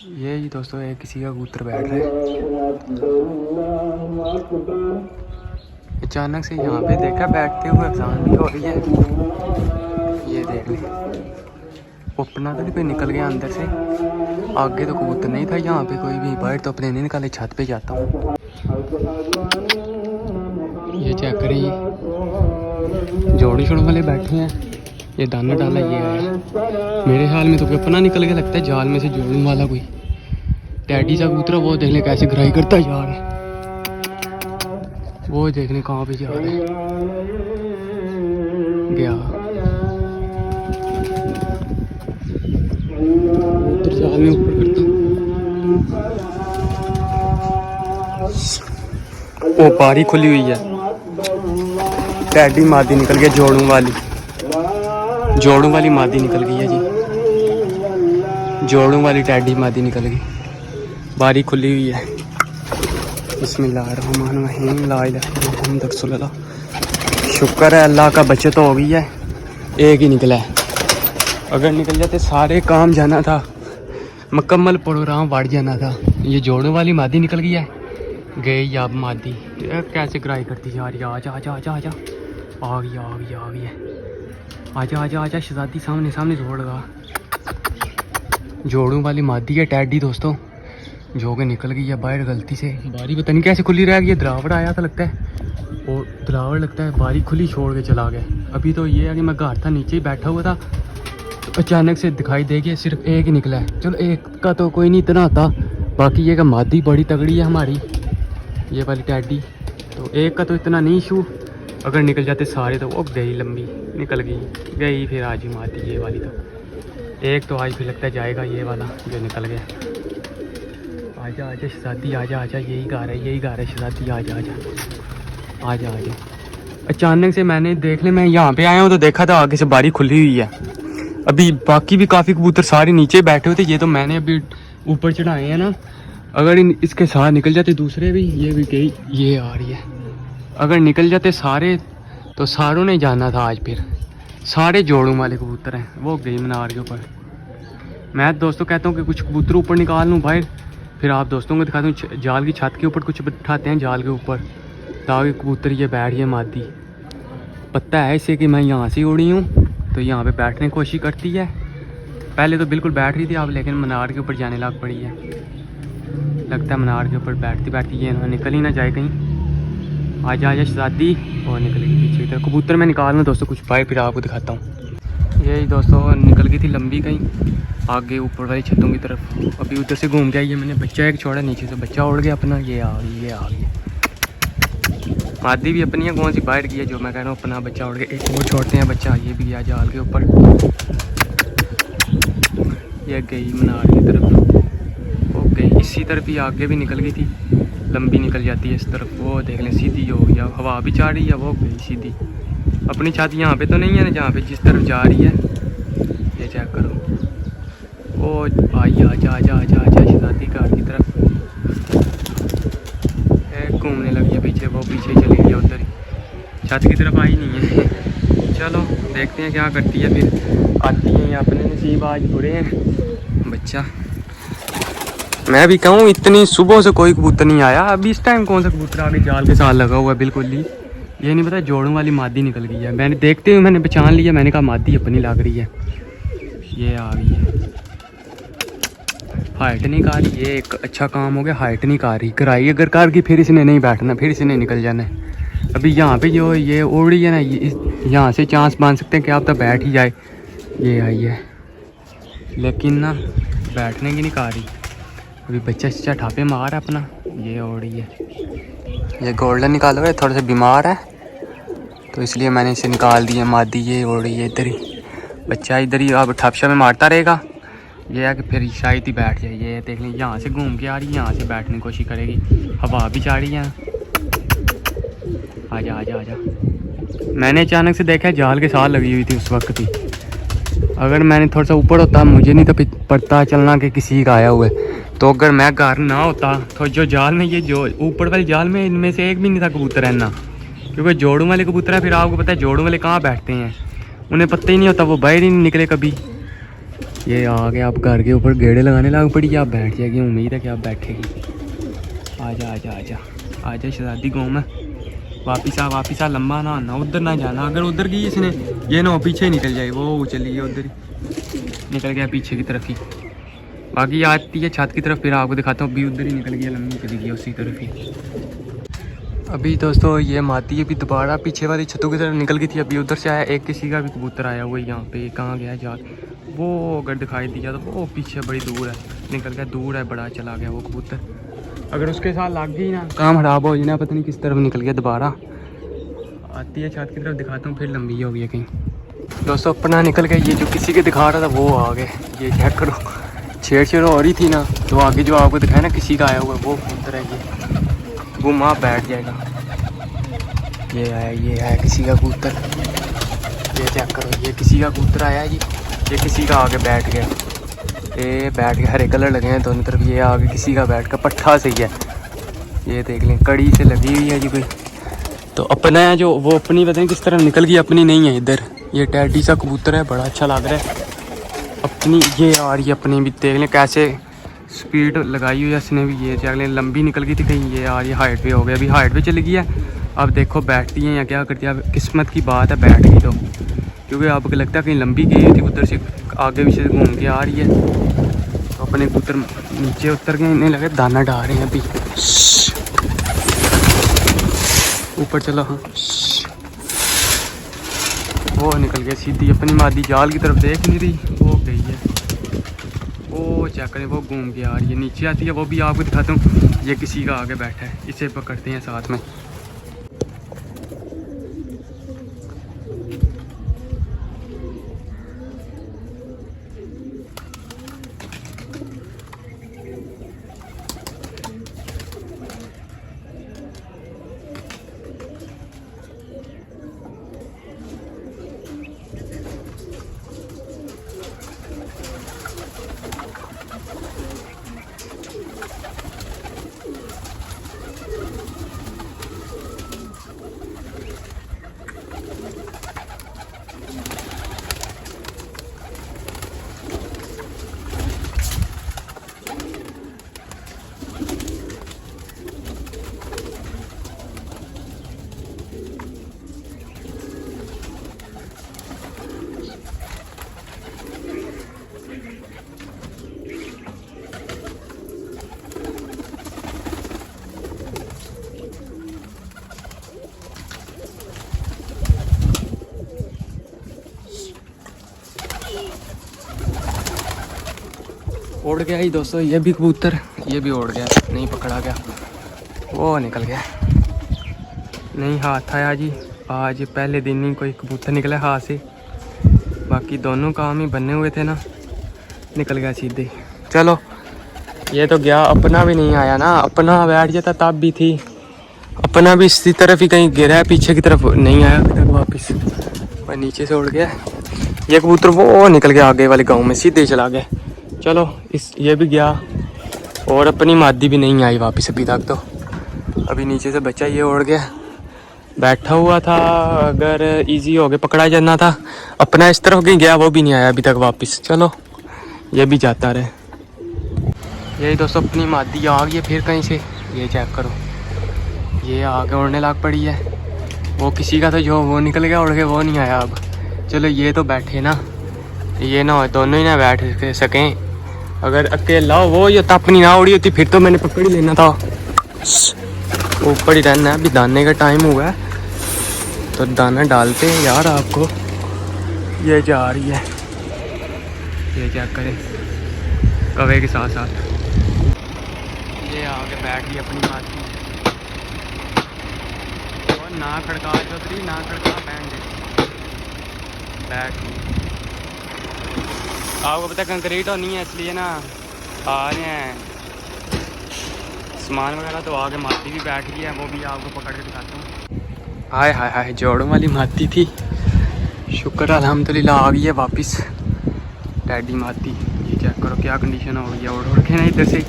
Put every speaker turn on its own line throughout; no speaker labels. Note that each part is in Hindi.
ये जी दोस्तों ये किसी का कबूतर बैठ रहा है। अचानक से यहाँ पे देखा बैठते हुए अफसान भी हो रही है। ये देख ली अपना तो नहीं कोई निकल गया अंदर से। आगे तो कबूतर नहीं था यहाँ पे कोई भी, बाहर तो अपने नहीं निकाले, छत पे जाता हूँ। ये चेक करिए जोड़ी छोड़ वाले बैठे हैं। ये दाना डाला ये आया। मेरे ख्याल में तो कोई अपना निकल गया लगता है जाल में से, जोड़ू वाला कोई टैडी सा कबूतर। वो देखने कैसे ग्राई करता है यार, वो देखने कहाँ पे जा रहा है गया। कबूतर जाल में ऊपर करता। वो बारी खुली हुई है, टैडी मादी निकल गया, जोड़ू वाली मादी निकल गई है जी। जोड़ू वाली टैडी मादी निकल गई, बारी खुली हुई है। बिस्मिल्लाहिर्रहमानिर्रहीम, ला इलाहा इल्लल्लाह रसूलुल्लाह। शुक्र है अल्लाह का, बचत हो गई है। एक ही निकला है, अगर निकल जाते सारे काम जाना था, मुकम्मल प्रोग्राम बढ़ जाना था। ये जोड़ू वाली मादी निकल गई है, गई अब मादी कैसे ग्राई करती जा रही है। आजा आजा आजा आजा, आ गई आ गई आ गई है। आजा आजा आजा शहजादी, सामने सामने जोड़ लगा। जोड़ू वाली मादी है टैडी दोस्तों, जो कि निकल गई है बाहर गलती से। बारी पता नहीं कैसे खुली रह गई है, द्रावड़ आया था लगता है, और द्रावड़ लगता है बारी खुली छोड़ के चला गया। अभी तो ये है कि मैं घर था, नीचे ही बैठा हुआ था, तो अचानक से दिखाई दे गया सिर्फ एक ही निकला है। चलो एक का तो कोई नहीं इतना आता, बाकी ये का मादी बड़ी तगड़ी है हमारी, ये वाली टैडी। तो एक का तो इतना नहीं इशू, अगर निकल जाते सारे तो वो गई लंबी निकल गई फिर आज ही मादी ये वाली। तो एक तो आज भी लगता है जाएगा ये वाला जो निकल गया। आजा आजा शहजादी, आजा आजा, यही गा रहा है शहजादी, आजा आजा आजा आजा। अचानक से मैंने देख ले, मैं यहाँ पे आया हूँ तो देखा था आगे से बारी खुली हुई है। अभी बाकी भी काफ़ी कबूतर सारे नीचे बैठे हुए थे, ये तो मैंने अभी ऊपर चढ़ाए हैं ना। अगर इसके साथ निकल जाते दूसरे भी, ये भी गई, ये आ रही है। अगर निकल जाते सारे तो सारों ने जाना था आज। फिर सारे जोड़ों वाले कबूतर हैं, वो गई मीनार के ऊपर। मैं दोस्तों कहता हूँ कि कुछ कबूतर ऊपर निकाल लूँ बाहर, फिर आप दोस्तों को दिखाता हूँ जाल की छत के ऊपर कुछ बिठाते हैं जाल के ऊपर, ताकि कबूतर ये बैठ जाए मादी। पता है इसे कि मैं यहाँ से उड़ी हूँ, तो यहाँ पे बैठने की कोशिश करती है। पहले तो बिल्कुल बैठ रही थी आप, लेकिन मीनार के ऊपर जाने लग पड़ी है। लगता है मीनार के ऊपर बैठती बैठती ये निकल ही ना जाए कहीं। आजा आजा शहजादी, और निकलेगी पीछे की तरफ। कबूतर मैं निकालना दोस्तों कुछ बाहर, फिर आपको दिखाता हूँ। यही दोस्तों निकल गई थी लंबी कहीं आगे ऊपर वाली छतों की तरफ। अभी उधर से घूम के आई है, मैंने बच्चा एक छोड़ा, नीचे से बच्चा उड़ गया अपना। ये आ गई ये आ गई। मादी भी अपनी है, कौन सी बाहर की है, जो मैं कह रहा हूँ अपना बच्चा उड़ गया। एक और छोड़ते हैं बच्चा, ये भी गया जाल के ऊपर। ये गई मीनार की तरफ, वो गई इसी तरफ ही, आगे भी निकल गई थी, लंबी निकल जाती है इस तरफ। वो देख लें सीधी हो गया, हवा भी जा रही है, वो गई सीधी। अपनी छत यहाँ पे तो नहीं है ना, जहाँ पे जिस तरफ जा रही है। ये चेक करो, वो आई आजा आजा आजा आजा शहजादी घर की तरफ। घूमने लगी है पीछे, वो पीछे चली गई उधर ही, छत की तरफ आई नहीं है। चलो देखते हैं क्या करती है, फिर आती है या अपने नसीब आज बुरे हैं। बच्चा मैं भी कहूँ इतनी सुबह से कोई कबूतर नहीं आया, अभी इस टाइम कौन सा कबूतर आगे जाल के साथ लगा हुआ है बिल्कुल ही। ये नहीं पता जोड़ों वाली मादी निकल गई है, मैंने देखते हुए मैंने पहचान लिया, मैंने कहा मादी अपनी लग रही है। ये आ गई है, हाइट नहीं कर रही, ये एक अच्छा काम हो गया, हाइट नहीं कर रही। कराई अगर कर गई फिर इसने नहीं बैठना, फिर इसने निकल जाना है। अभी यहाँ पे जो ये उड़ रही है ना, यहाँ से चांस मान सकते हैं कि आप तो बैठ ही जाए। ये आई है लेकिन ना बैठने की नहीं कर रही। अभी बच्चा चच्चा ठापे मार है अपना, ये उड़ रही है। ये गोल्डन निकालो है, थोड़ा सा बीमार है तो इसलिए मैंने इसे निकाल दिया। मादी ये उड़ रही है इधर ही, बच्चा इधर ही अब ठपशा में मारता रहेगा। ये है कि फिर शायद ही बैठ जाए। ये देख लें यहाँ से घूम के आ रही है, यहाँ से बैठने की कोशिश करेगी, हवा भी जा रही है। आजा आजा आजा। मैंने अचानक से देखा जाल के साथ लगी हुई थी उस वक्त ही, अगर मैंने थोड़ा सा ऊपर होता मुझे नहीं तो पता चलना कि किसी का आया हुआ है। तो अगर मैं घर ना होता तो जो जाल में, ये जो ऊपर वाले जाल में, इनमें से एक भी नहीं था कबूतर रहना, क्योंकि जोड़ों वाले कबूतर है। फिर आपको पता है जोड़ों वाले कहाँ बैठते हैं, उन्हें पता ही नहीं होता, वो बाहर ही नहीं निकले कभी। ये आ गए, आप घर के ऊपर गेड़े लगाने लग पड़ी, आप बैठ जाएगी, उम्मीद है कि आप बैठेगी। आजा आजा आजा आजा शहजादी गाँव में, वापिस आ, लंबा ना आना, उधर ना जाना, अगर उधर गई इसने ये ना पीछे निकल जाए, वो चली गई उधर ही निकल गया पीछे की तरफ ही। बाकी आती है छत की तरफ, फिर आपको दिखाता हूँ, अभी उधर ही निकल गया, लंबी चली गई उसी तरफ ही। अभी दोस्तों ये माती अभी दोबारा पीछे वाली छतों की तरफ निकल गई थी, अभी उधर से आया, एक किसी का भी कबूतर आया हुआ है यहाँ पे, कहाँ गया जाल, वो अगर दिखाई दिया तो वो पीछे बड़ी दूर है, निकल गया, दूर है बड़ा, चला गया वो कबूतर। अगर उसके साथ लग गई ना काम खराब हो जाना, पता नहीं किस तरफ निकल गया, दोबारा आती है छत की तरफ, दिखाता हूँ, फिर लंबी हो गई कहीं। दोस्तों अपना निकल गया, ये जो किसी के दिखा रहा था वो आ गए, ये चेक करो, छेड़ हो रही थी ना, तो आगे जो आपको दिखाया ना किसी का आया हुआ है, वो कबूतर है ये, वो माँ बैठ जाएगा। ये आया किसी का कबूतर, ये चेक करो, ये किसी का कबूतर आया है जी, ये किसी का आगे बैठ गया, ये बैठ गया, हरे कलर लगे हैं दोनों तरफ, ये आगे किसी का बैठ का पट्ठा सही है, ये देख लें कड़ी से लगी हुई है जी भाई। तो अपना है जो वो अपनी पता नहीं किस तरह निकल गई, अपनी नहीं है इधर, ये टैडी सा कबूतर है, बड़ा अच्छा लग रहा है अपनी, ये आ रही है अपनी भी, देख लें कैसे स्पीड लगाई हुई है इसने भी, ये देख लें लंबी निकल गई थी कहीं, ये आ रही है हाइट पे हो गया, अभी हाइट पे चली गई है, अब देखो बैठती हैं या क्या करती है, अब किस्मत की बात है बैठ गई तो, क्योंकि आपको लगता है कहीं लंबी गई थी, उधर से आगे पीछे घूम के आ रही है, तो अपने कबूतर नीचे उतर गए, इन्हें लगे दाना डाल रहे हैं अभी, ऊपर चलो, हाँ वो निकल गया सीधी अपनी मादी जाल की तरफ, देख नहीं रही, वो गई है, वो चेक करें, वो घूम के आ रही है, नीचे आती है, वो भी आपको दिखाता हूँ, ये किसी का आगे बैठा है, इसे पकड़ते हैं साथ में। उड़ गया ही दोस्तों, ये भी कबूतर, ये भी उड़ गया, नहीं पकड़ा गया, वो निकल गया, नहीं हाथ आया जी, आज पहले दिन ही कोई कबूतर निकला हाथ से, बाकी दोनों काम ही बने हुए थे ना, निकल गया सीधे। चलो ये तो गया, अपना भी नहीं आया ना, अपना बैठ जाता तब भी थी, अपना भी इसी तरफ ही कहीं गिरा है, पीछे की तरफ नहीं आया अभी तक वापस, और नीचे से उड़ गया ये कबूतर, वो निकल गया आगे वाले गाँव में, सीधे चला गया। चलो इस ये भी गया, और अपनी मादी भी नहीं आई वापस अभी तक, तो अभी नीचे से बच्चा ये उड़ गया, बैठा हुआ था, अगर इजी हो गया पकड़ा जाना था, अपना इस तरफ कहीं गया, वो भी नहीं आया अभी तक वापस। चलो ये भी जाता रहे। यही दोस्तों अपनी मादी आ गई है फिर कहीं से, ये चेक करो, ये आगे उड़ने लग पड़ी है, वो किसी का था जो वो निकल गया उड़ के, वो नहीं आया अब। चलो ये तो बैठे ना, ये ना हो दोनों ही ना बैठ सकें, अगर अकेला हो वो ये अपनी ना उड़ी होती फिर तो मैंने पकड़ ही लेना था, ऊपर ही रहना है। अभी दाने का टाइम हुआ है तो दाना डालते हैं यार आपको। ये जा रही है, ये चेक करें कवे के साथ साथ, ये आगे बैठ गई अपनी माती, और ना खड़का चौधरी ना खड़का बैठ गई। आपको पता कंक्रीट होनी है इसलिए ना आ रहे हैं सामान वगैरह, तो आगे माती भी बैठ गई है, वो भी आपको पकड़ के दिखाता हूँ। हाय हाय हाय, जोड़ों वाली माती थी, शुक्र अल्हम्दुलिल्लाह आ गई है वापस टैडी माती। ये चेक करो क्या कंडीशन हो गई है, उड़ के ना इधर से,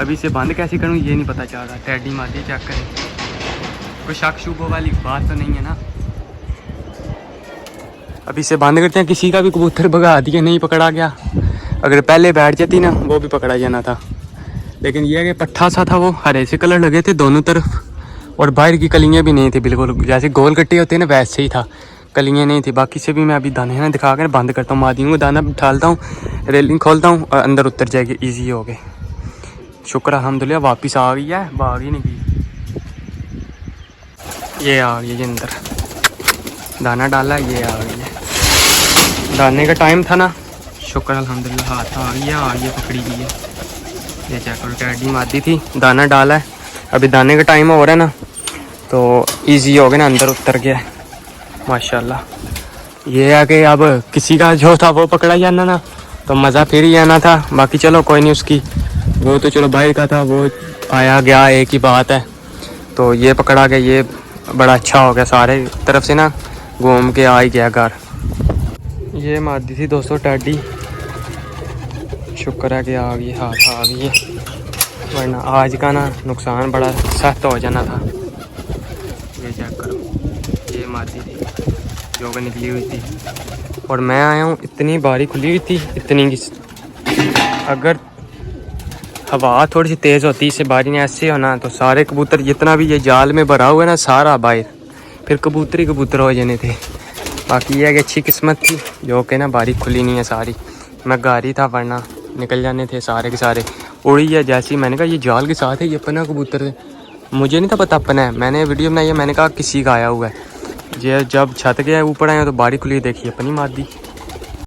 अभी इसे बंद कैसे करूँ ये नहीं पता चल रहा। टैडी माती चेक करें, कोई शक शुबों वाली बात तो नहीं है ना। अभी इसे बंद करते हैं, किसी का भी कबूतर भगा दिया, नहीं पकड़ा गया, अगर पहले बैठ जाती ना वो भी पकड़ा जाना था। लेकिन ये है कि पट्ठा सा था, वो हरे से कलर लगे थे दोनों तरफ, और बाहर की कलियाँ भी नहीं थी बिल्कुल, जैसे गोल गट्टे होते हैं ना वैसे ही था, कलियाँ नहीं थी। बाकी से भी मैं अभी दाने ना दिखा कर बंद करता हूँ, मादियों को दाना डालता हूँ, रेलिंग खोलता हूँ और अंदर उतर जाएगी, ईजी हो गए। शुक्र अल्हम्दुलिल्लाह वापस आ गई है, भाग ही नहीं गई। ये आ गई है अंदर, दाना डाला, ये आ गई है। दाने का टाइम था ना, शुक्र अल्हम्दुलिल्लाह हाथ आ गई है, पकड़ी गई है। ये चेक करो, टैडी मादी थी, दाना डाला है। अभी दाने का टाइम हो रहा है ना, तो इजी हो गया ना, अंदर उतर गया है माशाल्लाह। ये है कि अब किसी का जो था वो पकड़ा जाना ना, तो मज़ा फिर ही आना था। बाकी चलो कोई नहीं, उसकी वो तो चलो भाई का था, वो आया गया एक ही बात है। तो ये पकड़ा गया, ये बड़ा अच्छा हो गया, सारे तरफ से ना घूम के आ ही गया घर। ये मादी थी दोस्तों टैडी, शुक्र है कि आ गई, हाथ आ गई है, वरना आज का ना नुकसान बड़ा सख्त हो जाना था। ये चेक करो, ये मादी थी जो कि निकली हुई थी, और मैं आया हूँ, इतनी बारी खुली हुई थी, इतनी की अगर हवा थोड़ी सी तेज़ होती, इससे बारी ने ऐसे होना तो सारे कबूतर जितना भी ये जाल में भरा हुआ है ना सारा बाहर, फिर कबूतर ही कबूतर हो जाने थे। बाकी ये कि अच्छी किस्मत थी जो कि ना बारी खुली नहीं है सारी, मैं गारी था वरना निकल जाने थे सारे के सारे। उड़ी है जैसे ही मैंने कहा ये जाल के साथ है, ये अपना कबूतर है, मुझे नहीं था पता अपना है, मैंने वीडियो बनाई है, मैंने कहा किसी का आया हुआ है। ये जब छत गया ऊपर आया तो बारी खुली, देखी अपनी मादी।